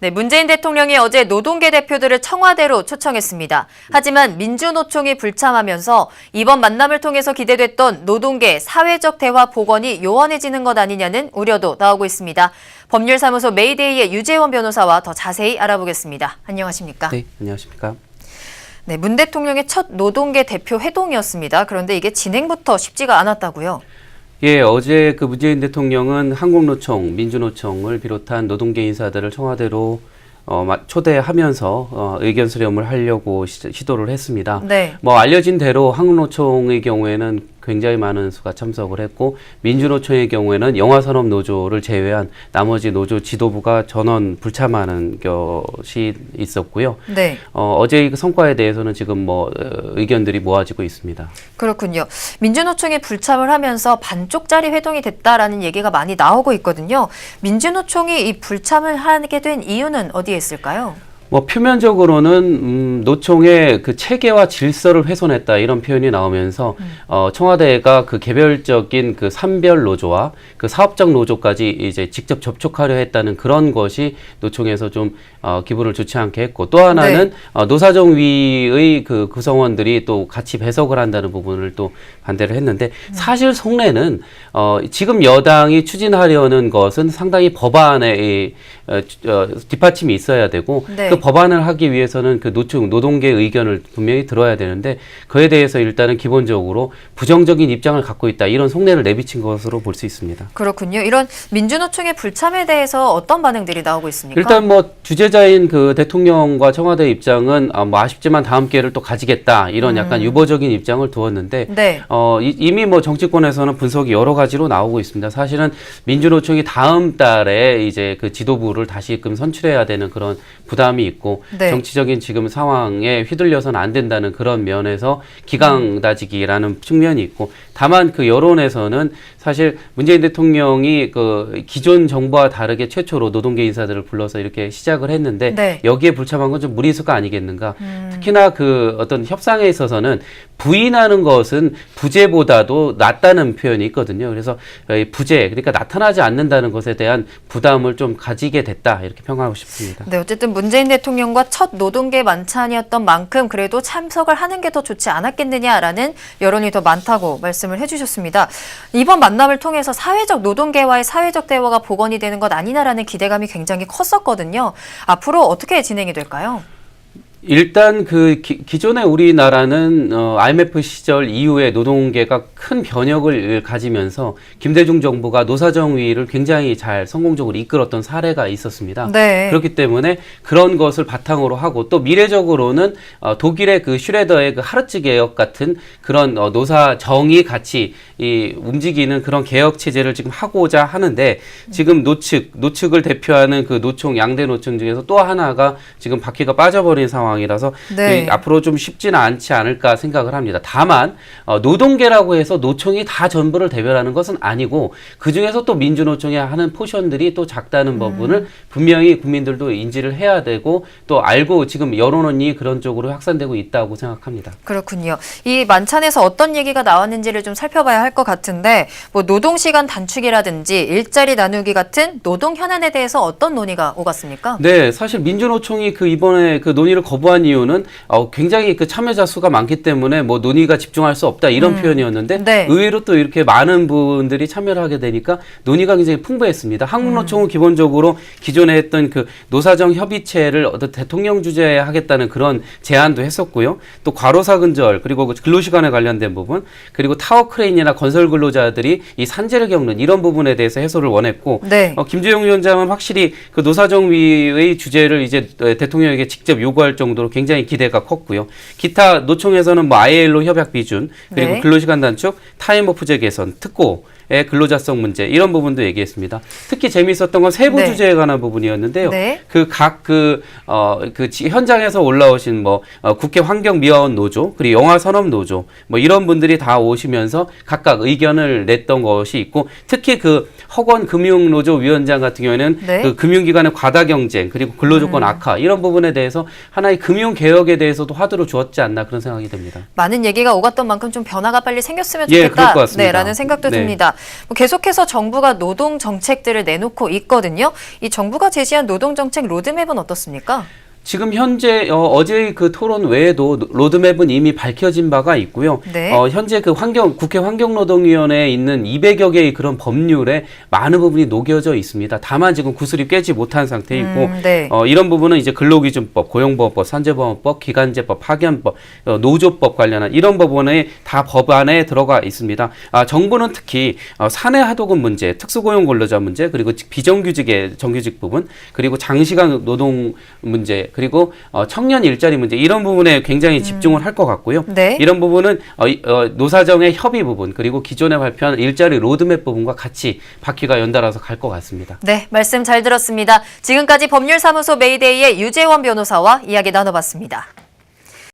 네, 문재인 대통령이 어제 노동계 대표들을 청와대로 초청했습니다. 하지만 민주노총이 불참하면서 이번 만남을 통해서 기대됐던 노동계 사회적 대화 복원이 요원해지는 것 아니냐는 우려도 나오고 있습니다. 법률사무소 메이데이의 유재원 변호사와 더 자세히 알아보겠습니다. 안녕하십니까? 네, 안녕하십니까? 네, 문 대통령의 첫 노동계 대표 회동이었습니다. 그런데 이게 진행부터 쉽지가 않았다고요? 예, 어제 그 문재인 대통령은 한국노총, 민주노총을 비롯한 노동계 인사들을 청와대로 초대하면서 의견 수렴을 하려고 시도를 했습니다. 네. 알려진 대로 한국노총의 경우에는 굉장히 많은 수가 참석을 했고, 민주노총의 경우에는 영화산업노조를 제외한 나머지 노조 지도부가 전원 불참하는 것이 있었고요. 네. 어제 그 성과에 대해서는 지금 의견들이 모아지고 있습니다. 그렇군요. 민주노총이 불참을 하면서 반쪽짜리 회동이 됐다라는 얘기가 많이 나오고 있거든요. 민주노총이 이 불참을 하게 된 이유는 어디에 있을까요? 표면적으로는 노총의 그 체계와 질서를 훼손했다 이런 표현이 나오면서 청와대가 그 개별적인 그 산별 노조와 그 사업적 노조까지 이제 직접 접촉하려 했다는 그런 것이 노총에서 좀 기분을 좋지 않게 했고, 또 하나는 네. 노사정위의 그 구성원들이 또 같이 배석을 한다는 부분을 또 반대를 했는데, 사실 속내는 지금 여당이 추진하려는 것은 상당히 법안에 뒷받침이 있어야 되고, 네. 그 법안을 하기 위해서는 그 노동계 의견을 분명히 들어야 되는데, 그에 대해서 일단은 기본적으로 부정적인 입장을 갖고 있다, 이런 속내를 내비친 것으로 볼 수 있습니다. 그렇군요. 이런 민주노총의 불참에 대해서 어떤 반응들이 나오고 있습니까? 일단 주재자인 그 대통령과 청와대 입장은 아쉽지만 다음 기회를 또 가지겠다, 이런 약간 유보적인 입장을 두었는데, 네. 이미 정치권에서는 분석이 여러 가지로 나오고 있습니다. 사실은 민주노총이 다음 달에 이제 그 지도부를 다시금 선출해야 되는 그런 부담이 있고, 네. 정치적인 지금 상황에 휘둘려서는 안 된다는 그런 면에서 기강다지기라는 측면이 있고, 다만 그 여론에서는 사실 문재인 대통령이 그 기존 정부와 다르게 최초로 노동계 인사들을 불러서 이렇게 시작을 했는데, 네. 여기에 불참한 건 좀 무리수가 아니겠는가. 특히나 그 어떤 협상에 있어서는 부인하는 것은 부재보다도 낫다는 표현이 있거든요. 그래서 부재, 그러니까 나타나지 않는다는 것에 대한 부담을 좀 가지게 됐다, 이렇게 평가하고 싶습니다. 네, 어쨌든 문재인 대통령과 첫 노동계 만찬이었던 만큼 그래도 참석을 하는 게 더 좋지 않았겠느냐라는 여론이 더 많다고 말씀을 해주셨습니다. 이번 만남을 통해서 사회적 노동계와의 사회적 대화가 복원이 되는 것 아니냐라는 기대감이 굉장히 컸었거든요. 앞으로 어떻게 진행이 될까요? 일단 기존에 우리나라는 IMF 시절 이후에 노동계가 큰 변혁을 가지면서 김대중 정부가 노사정위를 굉장히 잘 성공적으로 이끌었던 사례가 있었습니다. 네. 그렇기 때문에 그런 것을 바탕으로 하고, 또 미래적으로는 독일의 그 슈레더의 그 하르츠 개혁 같은 그런 노사정이 같이 움직이는 그런 개혁 체제를 지금 하고자 하는데, 지금 노측을 대표하는 그 노총, 양대 노총 중에서 또 하나가 지금 바퀴가 빠져버린 상황. 이라서 네. 앞으로 좀 쉽지는 않지 않을까 생각을 합니다. 다만 노동계라고 해서 노총이 다 전부를 대변하는 것은 아니고, 그중에서 또 민주노총이 하는 포션들이 또 작다는 부분을 분명히 국민들도 인지를 해야 되고, 또 알고 지금 여론이 그런 쪽으로 확산되고 있다고 생각합니다. 그렇군요. 이 만찬에서 어떤 얘기가 나왔는지를 좀 살펴봐야 할 것 같은데, 노동시간 단축이라든지 일자리 나누기 같은 노동 현안에 대해서 어떤 논의가 오갔습니까? 네, 사실 민주노총이 이번에 그 논의를 거부한 이유는 굉장히 그 참여자 수가 많기 때문에 논의가 집중할 수 없다, 이런 표현이었는데, 네. 의외로 또 이렇게 많은 분들이 참여를 하게 되니까 논의가 굉장히 풍부했습니다. 한국노총은 기본적으로 기존에 했던 그 노사정 협의체를 대통령 주재하겠다는 그런 제안도 했었고요. 또 과로사 근절, 그리고 근로시간에 관련된 부분, 그리고 타워크레인이나 건설 근로자들이 이 산재를 겪는 이런 부분에 대해서 해소를 원했고, 네. 김주영 위원장은 확실히 그 노사정위의 주제를 이제 대통령에게 직접 요구할 정도로 굉장히 기대가 컸고요. 기타 노총에서는 ILO 협약 비준, 그리고 네. 근로시간 단축, 타임오프제 개선, 특고의 근로자성 문제, 이런 부분도 얘기했습니다. 특히 재미있었던 건 세부 네. 주제에 관한 부분이었는데요. 네. 현장에서 올라오신 국회 환경미화원 노조, 그리고 영화산업노조, 이런 분들이 다 오시면서 각각 의견을 냈던 것이 있고, 특히 허건금융노조 위원장 같은 경우에는 네. 금융기관의 과다 경쟁, 그리고 근로조건 악화, 이런 부분에 대해서 하나의 금융개혁에 대해서도 화두로 주었지 않나, 그런 생각이 듭니다. 많은 얘기가 오갔던 만큼 좀 변화가 빨리 생겼으면 좋겠다, 네, 라는 생각도 듭니다. 계속해서 정부가 노동 정책들을 내놓고 있거든요. 이 정부가 제시한 노동 정책 로드맵은 어떻습니까? 지금 현재 어제 그 토론 외에도 로드맵은 이미 밝혀진 바가 있고요. 네. 현재 그 국회 환경노동위원회에 있는 200여 개의 그런 법률에 많은 부분이 녹여져 있습니다. 다만 지금 구슬이 꿰지 못한 상태이고 네. 이런 부분은 이제 근로기준법, 고용보호법, 산재보험법, 기간제법, 파견법, 노조법 관련한 이런 부분에 다 법안에 들어가 있습니다. 정부는 특히 사내 하도급 문제, 특수고용 근로자 문제, 그리고 비정규직의 정규직 부분, 그리고 장시간 노동 문제, 그리고 청년 일자리 문제 이런 부분에 굉장히 집중을 할 것 같고요. 네. 이런 부분은 노사정의 협의 부분 그리고 기존에 발표한 일자리 로드맵 부분과 같이 바퀴가 연달아서 갈 것 같습니다. 네, 말씀 잘 들었습니다. 지금까지 법률사무소 메이데이의 유재원 변호사와 이야기 나눠봤습니다.